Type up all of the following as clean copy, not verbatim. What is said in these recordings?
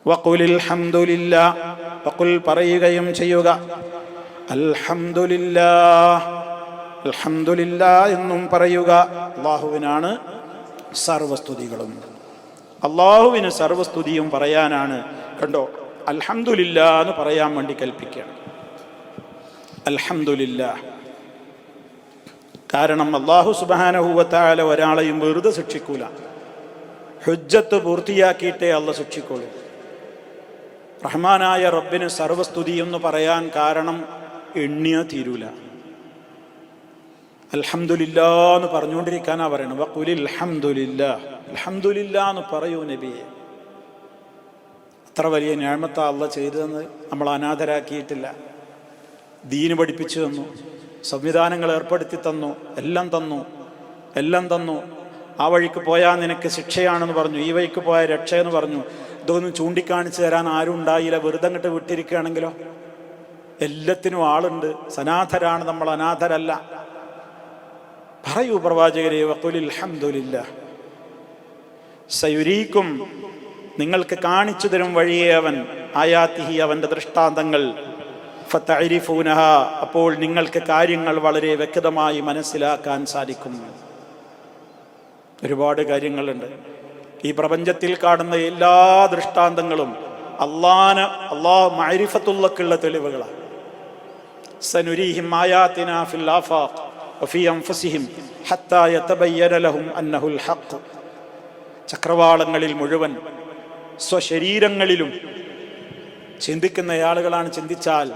വഖുലിൽ ഹംദുലില്ലാ, വഖുൽ പറയുകയും ചെയ്യുക അൽഹംദുലില്ലാഹ്, അൽഹംദുലില്ലാഹ് എന്നും പറയുക. അല്ലാഹുവിനാണ് സർവസ്തുതികളും. അല്ലാഹുവിന് സർവസ്തുതിയും പറയാനാണ് കണ്ടോ അൽഹംദുലില്ലാഹ് എന്ന് പറയാൻ വേണ്ടി കൽപ്പിക്കുകയാണ്. അൽഹംദുലില്ലാഹ്. കാരണം അല്ലാഹു സുബ്ഹാനഹു വ തആല ഒരാളെയും വെറുതെ ശിക്ഷിക്കൂല. ഹുജ്ജത്ത് പൂർത്തിയാക്കിയിട്ടേ അല്ലാഹ് ശിക്ഷിക്കുള്ളൂ. റഹ്മാനായ റബ്ബിന് സർവസ്തുതി എന്ന് പറയാൻ കാരണം എണ്ണിയാ തീരൂല. അൽഹംദുലില്ലാഹ് എന്ന് പറഞ്ഞുകൊണ്ടിരിക്കാനാ പറയണം. വഖുലിൽ ഹംദുലില്ലാഹ്, അൽഹംദുലില്ലാഹ് എന്ന് പറയൂ നബിയെ. അത്ര വലിയ നിഅമത്താ അല്ലാഹ് ചെയ്തതെന്ന് നമ്മൾ അനാഥരാക്കിയിട്ടില്ല. ദീന് പഠിപ്പിച്ചു തന്നു, സംവിധാനങ്ങൾ ഏർപ്പെടുത്തി തന്നു, എല്ലാം തന്നു. ആ വഴിക്ക് പോയാൽ നിനക്ക് ശിക്ഷയാണെന്ന് പറഞ്ഞു, ഈ വഴിക്ക് പോയാൽ രക്ഷയെന്ന് പറഞ്ഞു. ഇതൊന്നും ചൂണ്ടിക്കാണിച്ചു തരാൻ ആരും ഉണ്ടായില്ല. വെറുതെ അങ്ങോട്ട് വിട്ടിരിക്കുകയാണെങ്കിലോ? എല്ലാത്തിനും ആളുണ്ട്. സനാഥരാണ് നമ്മൾ, അനാഥരല്ല. പറയൂ പ്രവാചകരെ, വഖുലിൽ ഹംദുലില്ലാഹ്. സയുരീക്കും, നിങ്ങൾക്ക് കാണിച്ചു തരും വഴിയെ അവൻ, ആയാതിഹി, അവൻ്റെ ദൃഷ്ടാന്തങ്ങൾ, ഫതഅരിഫൂനഹ, അപ്പോൾ നിങ്ങൾക്ക് കാര്യങ്ങൾ വളരെ വ്യക്തമായി മനസ്സിലാക്കാൻ സാധിക്കും. ഒരുപാട് കാര്യങ്ങളുണ്ട്. ഈ പ്രപഞ്ചത്തിൽ കാണുന്ന എല്ലാ ദൃഷ്ടാന്തങ്ങളും അല്ലാഹു മഅരിഫത്തുള്ളക്കുള്ള തെളിവുകളാണ്. സനുരീഹിം ആയാതിനാ ഫിൽ ആഫാഖ് വഫീ അൻഫുസിഹിം ഹത്താ യതബയ്യന ലഹും അന്നഹുൽ ഹഖ്. ചക്രവാളങ്ങളിൽ മുഴുവൻ സ്വശരീരങ്ങളിലും ചിന്തിക്കുന്ന ആളുകളാണ്. ചിന്തിച്ചാൽ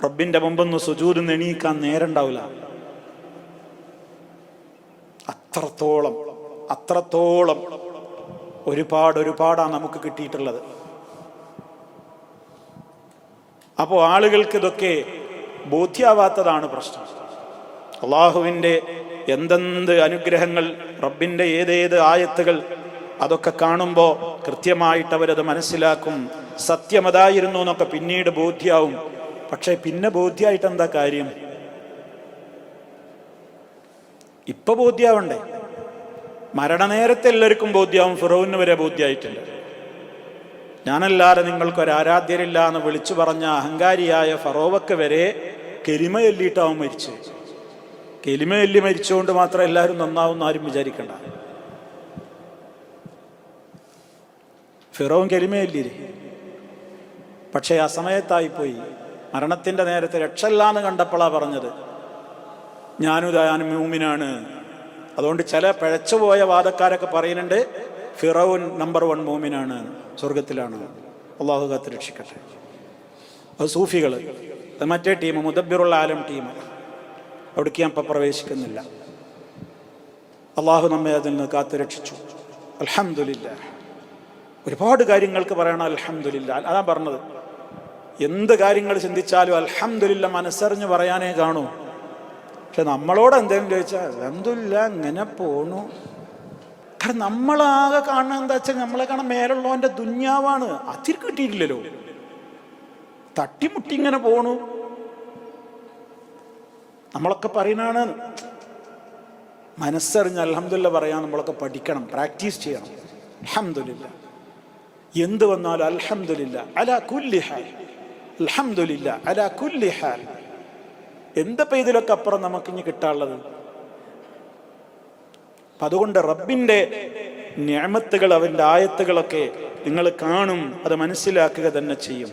റബ്ബിന്റെ മുമ്പൊന്ന് സുജൂദ് എണീക്കാൻ നേരണ്ടാവില്ല. അത്രത്തോളം ഒരുപാടാണ് നമുക്ക് കിട്ടിയിട്ടുള്ളത്. അപ്പോൾ ആളുകൾക്ക് ഇതൊക്കെ ബോധ്യാവാത്തതാണ് പ്രശ്നം. അള്ളാഹുവിൻ്റെ എന്തെന്ത് അനുഗ്രഹങ്ങൾ, റബ്ബിൻ്റെ ഏതേത് ആയത്തുകൾ, അതൊക്കെ കാണുമ്പോൾ കൃത്യമായിട്ട് അവരത് മനസ്സിലാക്കും. സത്യമതായിരുന്നു എന്നൊക്കെ പിന്നീട് ബോധ്യാവും. പക്ഷെ പിന്നെ ബോധ്യമായിട്ട് എന്താ കാര്യം? ഇപ്പൊ ബോധ്യാവണ്ടേ? മരണനേരത്തെ എല്ലാവർക്കും ബോധ്യാവും. ഫിറൗന് വരെ ബോധ്യമായിട്ടുണ്ട്. ഞാനല്ലാതെ നിങ്ങൾക്കൊരാരാധ്യരില്ല എന്ന് വിളിച്ചു പറഞ്ഞ അഹങ്കാരിയായ ഫറോവക്ക് വരെ കെലിമ ചൊല്ലിയിട്ടാവും മരിച്ചു. കെലിമ ചൊല്ലി മരിച്ചുകൊണ്ട് മാത്രം എല്ലാവരും നന്നാവും ആരും വിചാരിക്കണ്ട. ഫിറൗൻ കെലിമ ചൊല്ലിയില്ലേ? പക്ഷേ ആ സമയത്തായിപ്പോയി. മരണത്തിൻ്റെ നേരത്തെ രക്ഷല്ലാന്ന് കണ്ടപ്പോഴാണ് പറഞ്ഞത് ഞാനും മൂമിനാണ്. അതുകൊണ്ട് ചില പിഴച്ചുപോയ വാദക്കാരൊക്കെ പറയുന്നുണ്ട് ഫിറൗൻ നമ്പർ 1 മൂമിനാണ്, സ്വർഗത്തിലാണ്. അള്ളാഹു കാത്ത് രക്ഷിക്കട്ടെ. അത് സൂഫികൾ. അത് മറ്റേ ടീം, മുദബ്ബിറുൽ ആലം ടീം. അവിടേക്ക് ഞാൻ ഇപ്പം പ്രവേശിക്കുന്നില്ല. അള്ളാഹു നമ്മെ അതിൽ നിന്ന് കാത്ത് രക്ഷിച്ചു. അൽഹംദുലില്ലാഹ്. ഒരുപാട് കാര്യങ്ങൾക്ക് പറയണം അൽഹംദുലില്ലാഹ്. അതാ പറഞ്ഞത്, എന്ത് കാര്യങ്ങൾ ചിന്തിച്ചാലും അൽഹംദുലില്ലാഹ് മനസ്സറിഞ്ഞ് പറയാനേ കാണൂ. പക്ഷെ നമ്മളോട് എന്തെങ്കിലും ചോദിച്ചാൽ അൽഹംദുലില്ലാഹ് ഇങ്ങനെ പോണു. കാരണം നമ്മളാകെ കാണുന്നത് എന്താ വെച്ചാൽ നമ്മളെ കാണാൻ മേലുള്ളവൻ്റെ ദുന്യാവാണ്. അതിൽ കിട്ടിയിട്ടില്ലല്ലോ, തട്ടിമുട്ടി ഇങ്ങനെ പോണു. നമ്മളൊക്കെ പറയുന്നതാണ്. മനസ്സറിഞ്ഞ് അൽഹംദുലില്ലാഹ് പറയാൻ നമ്മളൊക്കെ പഠിക്കണം, പ്രാക്ടീസ് ചെയ്യണം. അൽഹംദുലില്ലാഹ് എന്ത് വന്നാലും അൽഹംദുലില്ലാഹ് അലാ കുല്ലി ഹാൽ, അൽഹംദുലില്ലാഹ് അലാ കുല്ലി ഹാൽ. എന്തപ്പോൾ ഇതിലൊക്കെ അപ്പുറം നമുക്കിനി കിട്ടാനുള്ളത്? അപ്പം അതുകൊണ്ട് റബ്ബിൻ്റെ നിഅമത്തുകൾ, അവൻ്റെ ആയത്തുകളൊക്കെ നിങ്ങൾ കാണും, അത് മനസ്സിലാക്കുക തന്നെ ചെയ്യും.